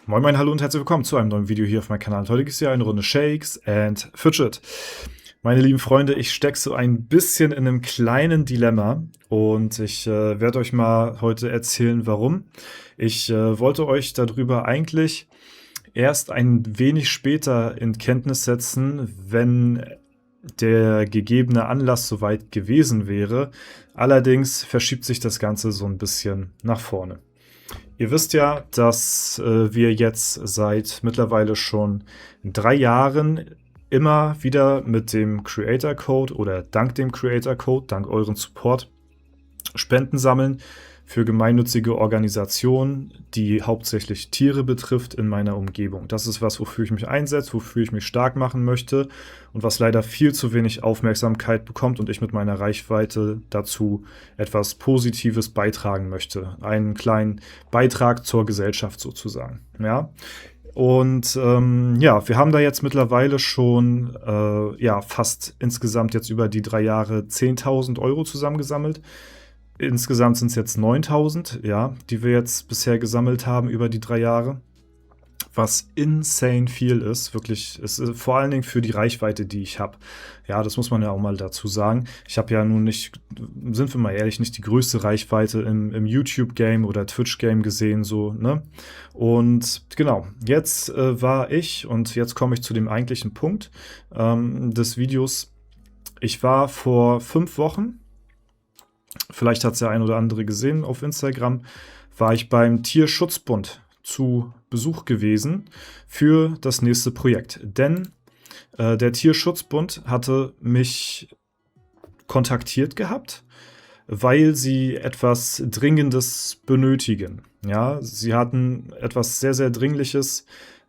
Moin moin, hallo und herzlich willkommen zu einem neuen Video hier auf meinem Kanal. Heute gibt es ja eine Runde Shakes and Fidget. Meine lieben Freunde, ich stecke so ein bisschen in einem kleinen Dilemma und ich werde euch mal heute erzählen, warum. Ich wollte euch darüber eigentlich erst ein wenig später in Kenntnis setzen, wenn der gegebene Anlass soweit gewesen wäre. Allerdings verschiebt sich das Ganze so ein bisschen nach vorne. Ihr wisst ja, dass wir jetzt seit mittlerweile schon 3 Jahren immer wieder mit dem Creator Code oder dank dem Creator Code, dank euren Support, Spenden sammeln für gemeinnützige Organisationen, die hauptsächlich Tiere betrifft in meiner Umgebung. Das ist was, wofür ich mich einsetze, wofür ich mich stark machen möchte und was leider viel zu wenig Aufmerksamkeit bekommt und ich mit meiner Reichweite dazu etwas Positives beitragen möchte. Einen kleinen Beitrag zur Gesellschaft sozusagen. Ja. Und ja, wir haben da jetzt mittlerweile schon fast insgesamt jetzt über die 3 Jahre 10.000 Euro zusammengesammelt. Insgesamt sind es jetzt 9.000, ja, die wir jetzt bisher gesammelt haben über die 3 Jahre. Was insane viel ist, wirklich, ist vor allen Dingen für die Reichweite, die ich habe. Ja, das muss man ja auch mal dazu sagen. Ich habe ja nun nicht, sind wir mal ehrlich, nicht die größte Reichweite im YouTube-Game oder Twitch-Game gesehen, so, ne? Und genau, jetzt war ich, und jetzt komme ich zu dem eigentlichen Punkt des Videos. Ich war vor 5 Wochen, vielleicht hat es der ein oder andere gesehen auf Instagram, war ich beim Tierschutzbund zu Besuch gewesen für das nächste Projekt. Denn der Tierschutzbund hatte mich kontaktiert gehabt, weil sie etwas Dringendes benötigen. Ja, sie hatten etwas sehr, sehr Dringliches,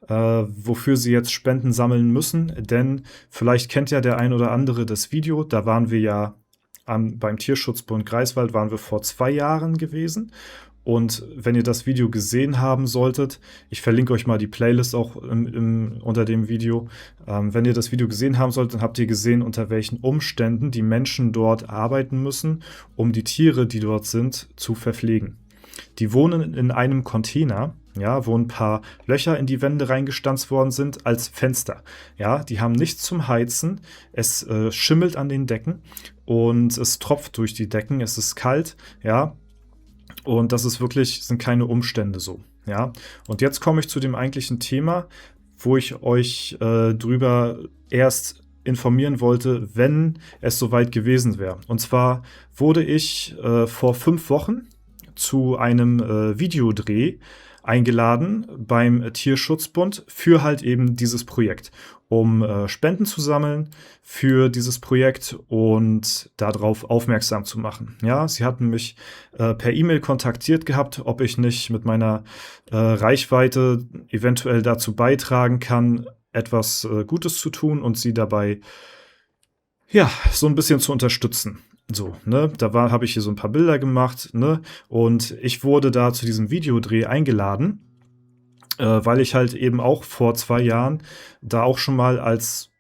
wofür sie jetzt Spenden sammeln müssen. Denn vielleicht kennt ja der ein oder andere das Video, da waren wir ja beim Tierschutzbund Greifswald waren wir vor 2 Jahren gewesen. Und wenn ihr das Video gesehen haben solltet, ich verlinke euch mal die Playlist auch unter dem Video. Wenn ihr das Video gesehen haben solltet, dann habt ihr gesehen, unter welchen Umständen die Menschen dort arbeiten müssen, um die Tiere, die dort sind, zu verpflegen. Die wohnen in einem Container, ja, wo ein paar Löcher in die Wände reingestanzt worden sind als Fenster. Ja, die haben nichts zum Heizen, es schimmelt an den Decken und es tropft durch die Decken, es ist kalt, ja. Und das ist wirklich, sind keine Umstände so, ja. Und jetzt komme ich zu dem eigentlichen Thema, wo ich euch drüber erst informieren wollte, wenn es soweit gewesen wäre. Und zwar wurde ich vor 5 Wochen zu einem Videodreh eingeladen beim Tierschutzbund für halt eben dieses Projekt, um Spenden zu sammeln für dieses Projekt und darauf aufmerksam zu machen. Ja, sie hatten mich per E-Mail kontaktiert gehabt, ob ich nicht mit meiner Reichweite eventuell dazu beitragen kann, etwas Gutes zu tun und sie dabei ja so ein bisschen zu unterstützen. So, ne, habe ich hier so ein paar Bilder gemacht, ne, und ich wurde da zu diesem Videodreh eingeladen, weil ich halt eben auch vor 2 Jahren da auch schon mal als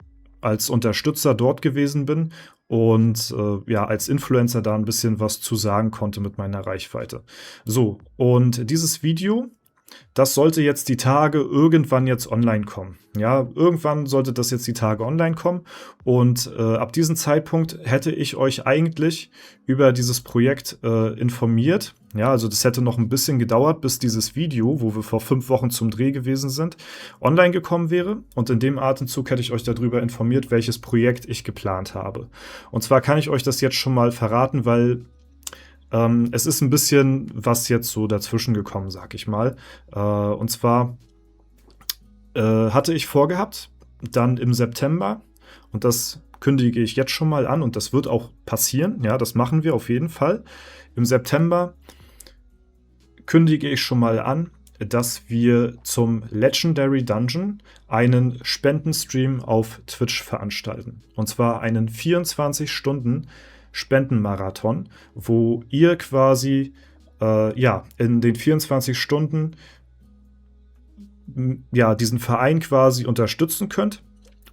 Unterstützer dort gewesen bin und ja, als Influencer da ein bisschen was zu sagen konnte mit meiner Reichweite. So, und dieses Video, das sollte jetzt die Tage irgendwann jetzt online kommen. Ja, irgendwann sollte das jetzt die Tage online kommen. Und ab diesem Zeitpunkt hätte ich euch eigentlich über dieses Projekt informiert. Ja, also das hätte noch ein bisschen gedauert, bis dieses Video, wo wir vor 5 Wochen zum Dreh gewesen sind, online gekommen wäre. Und in dem Atemzug hätte ich euch darüber informiert, welches Projekt ich geplant habe. Und zwar kann ich euch das jetzt schon mal verraten, weil es ist ein bisschen was jetzt so dazwischen gekommen, sag ich mal. Und zwar hatte ich vorgehabt, dann im September, und das kündige ich jetzt schon mal an und das wird auch passieren, ja, das machen wir auf jeden Fall. Im September kündige ich schon mal an, dass wir zum Legendary Dungeon einen Spendenstream auf Twitch veranstalten. Und zwar einen 24 Stunden Spendenmarathon, wo ihr quasi in den 24 Stunden diesen Verein quasi unterstützen könnt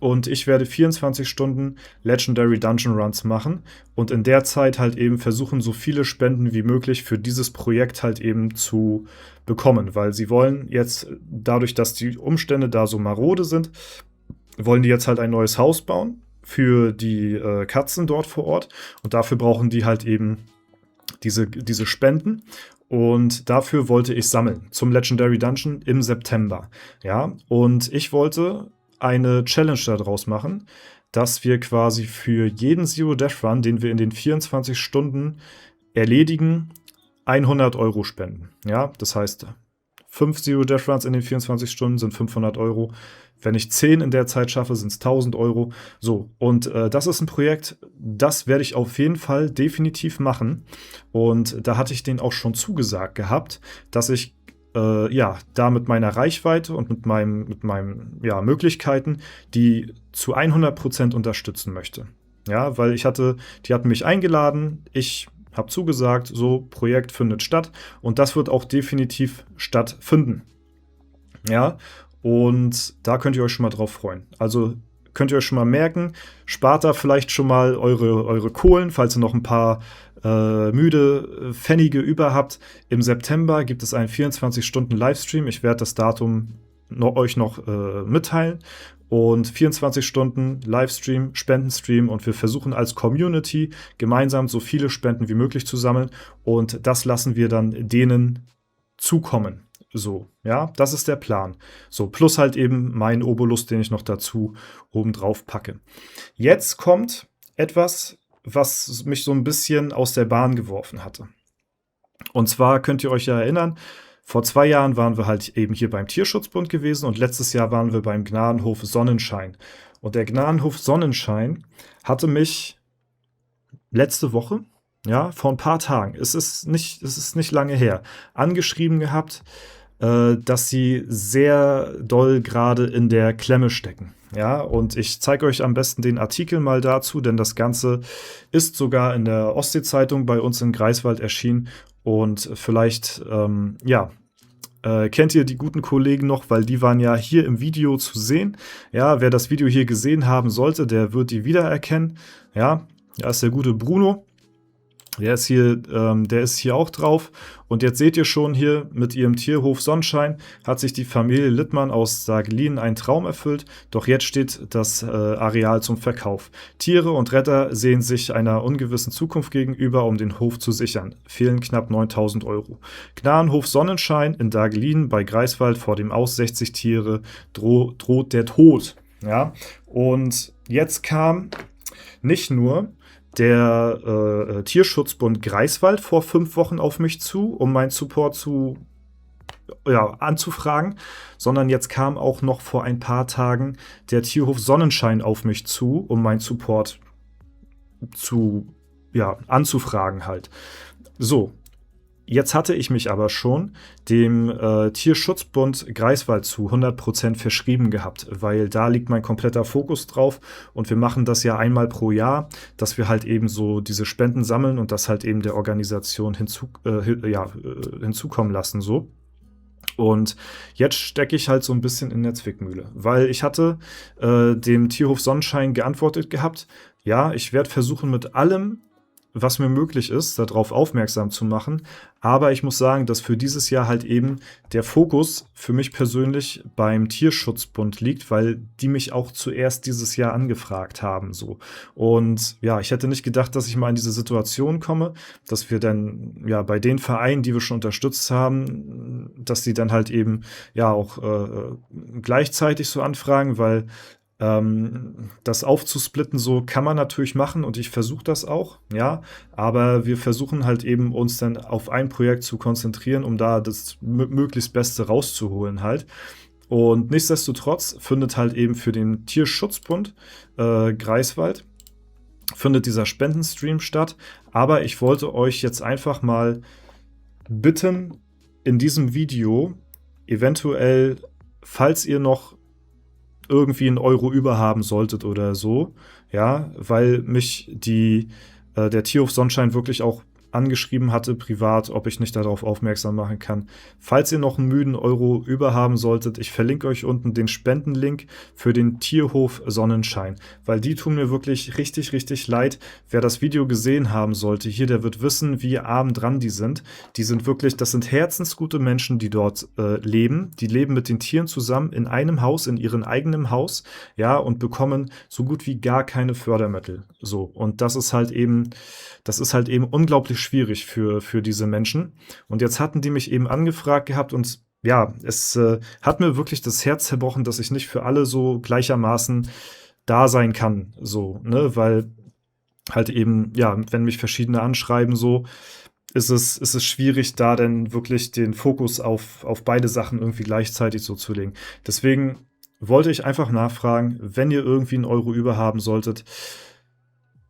und ich werde 24 Stunden Legendary Dungeon Runs machen und in der Zeit halt eben versuchen, so viele Spenden wie möglich für dieses Projekt halt eben zu bekommen, weil sie wollen jetzt, dadurch, dass die Umstände da so marode sind, wollen die jetzt halt ein neues Haus bauen für die Katzen dort vor Ort und dafür brauchen die halt eben diese Spenden. Und dafür wollte ich sammeln zum Legendary Dungeon im September. Ja, und ich wollte eine Challenge daraus machen, dass wir quasi für jeden Zero Death Run, den wir in den 24 Stunden erledigen, 100 Euro spenden. Ja, das heißt, 5 Zero Death Runs in den 24 Stunden sind 500 Euro. Wenn ich 10 in der Zeit schaffe, sind es 1000 Euro. So, und das ist ein Projekt, das werde ich auf jeden Fall definitiv machen. Und da hatte ich denen auch schon zugesagt gehabt, dass ich da mit meiner Reichweite und mit meinen Möglichkeiten die zu 100% unterstützen möchte. Ja, weil die hatten mich eingeladen, ich habe zugesagt, so, Projekt findet statt und das wird auch definitiv stattfinden. Ja, und da könnt ihr euch schon mal drauf freuen. Also könnt ihr euch schon mal merken, spart da vielleicht schon mal eure Kohlen, falls ihr noch ein paar müde Pfennige über habt. Im September gibt es einen 24-Stunden-Livestream. Ich werde das Datum euch noch mitteilen. Und 24 Stunden Livestream, Spendenstream und wir versuchen als Community gemeinsam so viele Spenden wie möglich zu sammeln und das lassen wir dann denen zukommen. So, ja, das ist der Plan. So, plus halt eben mein Obolus, den ich noch dazu oben drauf packe. Jetzt kommt etwas, was mich so ein bisschen aus der Bahn geworfen hatte. Und zwar könnt ihr euch ja erinnern, vor 2 Jahren waren wir halt eben hier beim Tierschutzbund gewesen und letztes Jahr waren wir beim Gnadenhof Sonnenschein. Und der Gnadenhof Sonnenschein hatte mich letzte Woche, ja, vor ein paar Tagen, es ist nicht lange her, angeschrieben gehabt, dass sie sehr doll gerade in der Klemme stecken. Ja, und ich zeige euch am besten den Artikel mal dazu, denn das Ganze ist sogar in der Ostsee-Zeitung bei uns in Greifswald erschienen. Und vielleicht, kennt ihr die guten Kollegen noch, weil die waren ja hier im Video zu sehen. Ja, wer das Video hier gesehen haben sollte, der wird die wiedererkennen. Ja, da ist der gute Bruno. Der ist hier auch drauf. Und jetzt seht ihr schon hier, mit ihrem Tierhof Sonnenschein hat sich die Familie Littmann aus Saglin einen Traum erfüllt. Doch jetzt steht das Areal zum Verkauf. Tiere und Retter sehen sich einer ungewissen Zukunft gegenüber, um den Hof zu sichern. Fehlen knapp 9.000 Euro. Gnadenhof Sonnenschein in Daglin bei Greifswald, vor dem Aus 60 Tiere droht der Tod. Ja? Und jetzt kam nicht nur der Tierschutzbund Greifswald vor 5 Wochen auf mich zu, um meinen Support anzufragen, sondern jetzt kam auch noch vor ein paar Tagen der Tierhof Sonnenschein auf mich zu, um meinen Support anzufragen halt. So, jetzt hatte ich mich aber schon dem Tierschutzbund Greifswald zu 100% verschrieben gehabt, weil da liegt mein kompletter Fokus drauf und wir machen das ja einmal pro Jahr, dass wir halt eben so diese Spenden sammeln und das halt eben der Organisation hinzukommen lassen so. Und jetzt stecke ich halt so ein bisschen in der Zwickmühle, weil ich hatte dem Tierhof Sonnenschein geantwortet gehabt, ja, ich werde versuchen mit allem, was mir möglich ist, darauf aufmerksam zu machen. Aber ich muss sagen, dass für dieses Jahr halt eben der Fokus für mich persönlich beim Tierschutzbund liegt, weil die mich auch zuerst dieses Jahr angefragt haben. So. Und ja, ich hätte nicht gedacht, dass ich mal in diese Situation komme, dass wir dann ja bei den Vereinen, die wir schon unterstützt haben, dass die dann halt eben ja auch gleichzeitig so anfragen, weil das aufzusplitten, so kann man natürlich machen und ich versuche das auch, ja, aber wir versuchen halt eben uns dann auf ein Projekt zu konzentrieren, um da das möglichst Beste rauszuholen halt. Und nichtsdestotrotz findet halt eben für den Tierschutzbund Greifswald findet dieser Spendenstream statt, aber ich wollte euch jetzt einfach mal bitten, in diesem Video eventuell, falls ihr noch irgendwie einen Euro überhaben solltet oder so, ja, weil mich der Tierhof Sonnenschein wirklich auch angeschrieben hatte, privat, ob ich nicht darauf aufmerksam machen kann. Falls ihr noch einen müden Euro überhaben solltet, ich verlinke euch unten den Spendenlink für den Tierhof Sonnenschein, weil die tun mir wirklich richtig, richtig leid. Wer das Video gesehen haben sollte hier, der wird wissen, wie arm dran die sind. Die sind wirklich, das sind herzensgute Menschen, die dort leben. Die leben mit den Tieren zusammen in einem Haus, in ihrem eigenen Haus, ja, und bekommen so gut wie gar keine Fördermittel. So, und das ist halt eben unglaublich schwierig für diese Menschen. Und jetzt hatten die mich eben angefragt gehabt und ja, es hat mir wirklich das Herz zerbrochen, dass ich nicht für alle so gleichermaßen da sein kann, so, ne, weil halt eben, ja, wenn mich verschiedene anschreiben, so, ist es schwierig, da denn wirklich den Fokus auf beide Sachen irgendwie gleichzeitig so zu legen. Deswegen wollte ich einfach nachfragen, wenn ihr irgendwie einen Euro über haben solltet.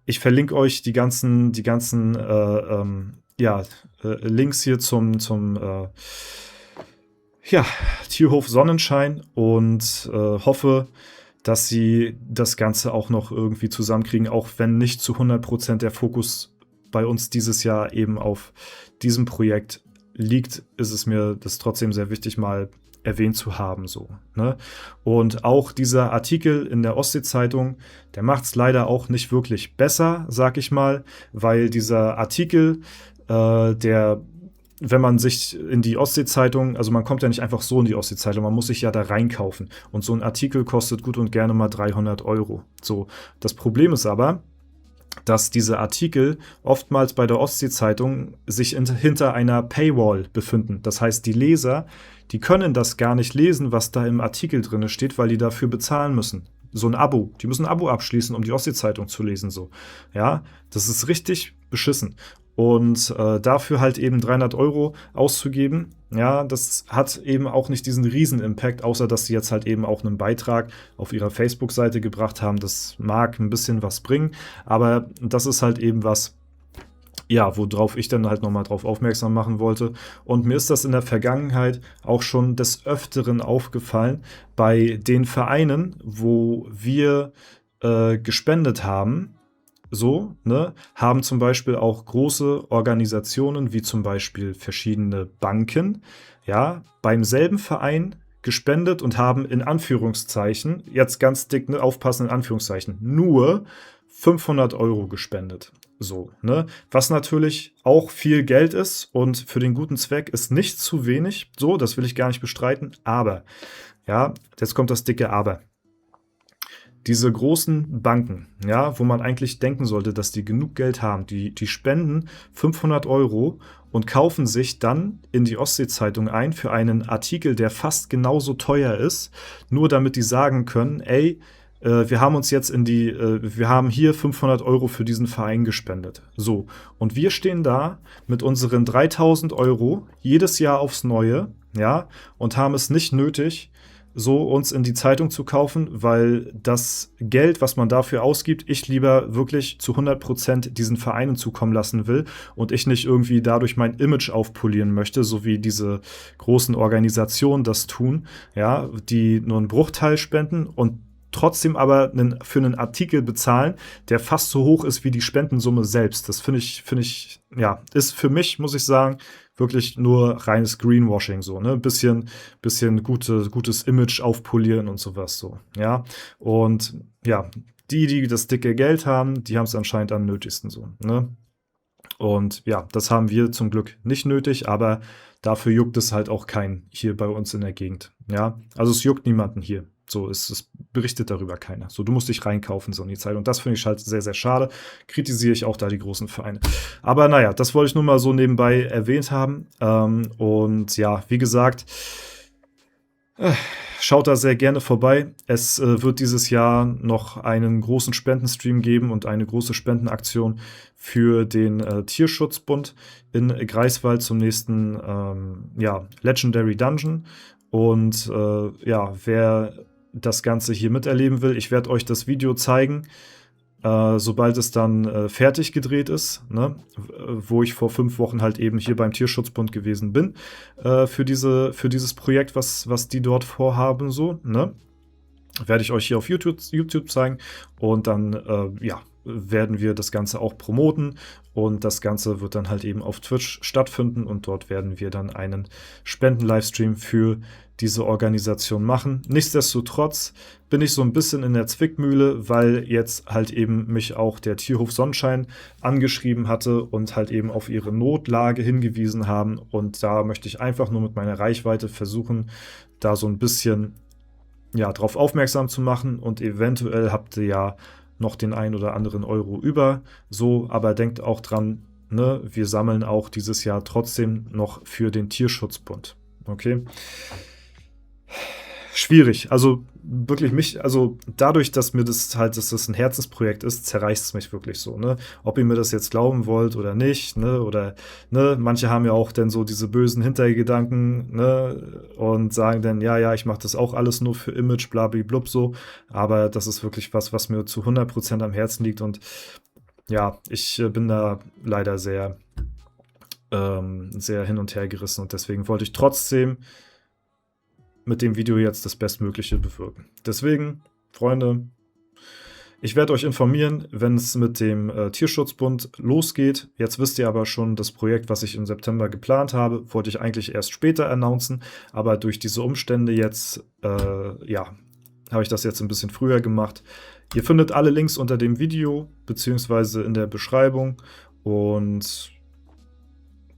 Ich verlinke euch die ganzen Links hier zum Tierhof Sonnenschein und hoffe, dass sie das Ganze auch noch irgendwie zusammenkriegen, auch wenn nicht zu 100% der Fokus bei uns dieses Jahr eben auf diesem Projekt liegt, ist es mir das trotzdem sehr wichtig, mal erwähnt zu haben, so, ne? Und auch dieser Artikel in der Ostsee-Zeitung, der macht es leider auch nicht wirklich besser, sag ich mal, weil dieser Artikel, wenn man sich in die Ostsee-Zeitung, also man kommt ja nicht einfach so in die Ostsee-Zeitung, man muss sich ja da reinkaufen. Und so ein Artikel kostet gut und gerne mal 300 Euro. So, das Problem ist aber, dass diese Artikel oftmals bei der Ostsee-Zeitung sich hinter einer Paywall befinden. Das heißt, die Leser, die können das gar nicht lesen, was da im Artikel drin steht, weil die dafür bezahlen müssen. So ein Abo. Die müssen ein Abo abschließen, um die Ostsee-Zeitung zu lesen. So. Ja, das ist richtig beschissen. Und dafür halt eben 300 Euro auszugeben, ja, das hat eben auch nicht diesen Riesen-Impact, außer dass sie jetzt halt eben auch einen Beitrag auf ihrer Facebook-Seite gebracht haben. Das mag ein bisschen was bringen, aber das ist halt eben was, ja, worauf ich dann halt nochmal drauf aufmerksam machen wollte. Und mir ist das in der Vergangenheit auch schon des Öfteren aufgefallen, bei den Vereinen, wo wir gespendet haben, so, ne, haben zum Beispiel auch große Organisationen, wie zum Beispiel verschiedene Banken, ja, beim selben Verein gespendet und haben in Anführungszeichen, jetzt ganz dick, ne, aufpassen, in Anführungszeichen, nur 500 Euro gespendet. So, ne, was natürlich auch viel Geld ist und für den guten Zweck ist nicht zu wenig, so, das will ich gar nicht bestreiten, aber, ja, jetzt kommt das dicke Aber. Diese großen Banken, ja, wo man eigentlich denken sollte, dass die genug Geld haben, die spenden 500 Euro und kaufen sich dann in die Ostsee-Zeitung ein für einen Artikel, der fast genauso teuer ist, nur damit die sagen können, ey, wir haben uns jetzt wir haben hier 500 Euro für diesen Verein gespendet. So, und wir stehen da mit unseren 3000 Euro jedes Jahr aufs Neue, ja, und haben es nicht nötig, so uns in die Zeitung zu kaufen, weil das Geld, was man dafür ausgibt, ich lieber wirklich zu 100% diesen Vereinen zukommen lassen will und ich nicht irgendwie dadurch mein Image aufpolieren möchte, so wie diese großen Organisationen das tun, ja, die nur einen Bruchteil spenden und trotzdem aber für einen Artikel bezahlen, der fast so hoch ist wie die Spendensumme selbst. Das finde ich, ja, ist für mich, muss ich sagen, wirklich nur reines Greenwashing, so, ne? Bisschen gutes Image aufpolieren und sowas, so, ja. Und ja, die das dicke Geld haben, die haben es anscheinend am nötigsten, so, ne? Und ja, das haben wir zum Glück nicht nötig, aber dafür juckt es halt auch keinen hier bei uns in der Gegend, ja. Also es juckt niemanden hier. So, es berichtet darüber keiner. So, du musst dich reinkaufen, so in die Zeit. Und das finde ich halt sehr, sehr schade. Kritisiere ich auch da die großen Vereine. Aber naja, das wollte ich nur mal so nebenbei erwähnt haben. Und ja, wie gesagt, schaut da sehr gerne vorbei. Es wird dieses Jahr noch einen großen Spendenstream geben und eine große Spendenaktion für den Tierschutzbund in Greifswald zum nächsten Legendary Dungeon. Und ja, wer das Ganze hier miterleben will, ich werde euch das Video zeigen, sobald es dann fertig gedreht ist, ne? Wo ich vor 5 Wochen halt eben hier beim Tierschutzbund gewesen bin, für dieses Projekt, was die dort vorhaben, so, ne? Werde ich euch hier auf YouTube zeigen und dann, ja, werden wir das Ganze auch promoten und das Ganze wird dann halt eben auf Twitch stattfinden und dort werden wir dann einen Spenden-Livestream für diese Organisation machen. Nichtsdestotrotz bin ich so ein bisschen in der Zwickmühle, weil jetzt halt eben mich auch der Tierhof Sonnenschein angeschrieben hatte und halt eben auf ihre Notlage hingewiesen haben und da möchte ich einfach nur mit meiner Reichweite versuchen, da so ein bisschen drauf aufmerksam zu machen und eventuell habt ihr ja noch den ein oder anderen Euro über, so, aber denkt auch dran, ne, wir sammeln auch dieses Jahr trotzdem noch für den Tierschutzbund, okay? Schwierig, also wirklich also dadurch, dass dass das ein Herzensprojekt ist, zerreißt es mich wirklich so, ne? Ob ihr mir das jetzt glauben wollt oder nicht, ne? Oder, ne, manche haben ja auch dann so diese bösen Hintergedanken, ne? Und sagen dann, ja, ich mache das auch alles nur für Image, blablablub so. Aber das ist wirklich was mir zu 100% am Herzen liegt und ja, ich bin da leider sehr, sehr hin und her gerissen und deswegen wollte ich trotzdem mit dem Video jetzt das Bestmögliche bewirken. Deswegen, Freunde, ich werde euch informieren, wenn es mit dem Tierschutzbund losgeht. Jetzt wisst ihr aber schon, das Projekt, was ich im September geplant habe, wollte ich eigentlich erst später announcen, aber durch diese Umstände jetzt, habe ich das jetzt ein bisschen früher gemacht. Ihr findet alle Links unter dem Video, beziehungsweise in der Beschreibung und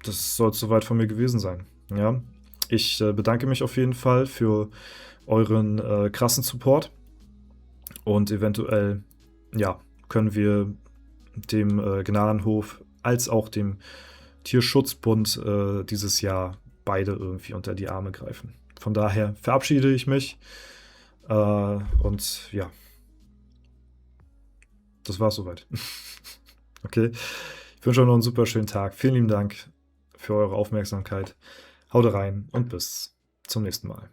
das soll es soweit von mir gewesen sein, ja. Ich bedanke mich auf jeden Fall für euren krassen Support und eventuell, können wir dem Gnadenhof als auch dem Tierschutzbund dieses Jahr beide irgendwie unter die Arme greifen. Von daher verabschiede ich mich und ja, das war's soweit. Okay, ich wünsche euch noch einen super schönen Tag. Vielen lieben Dank für eure Aufmerksamkeit. Haut rein und bis zum nächsten Mal.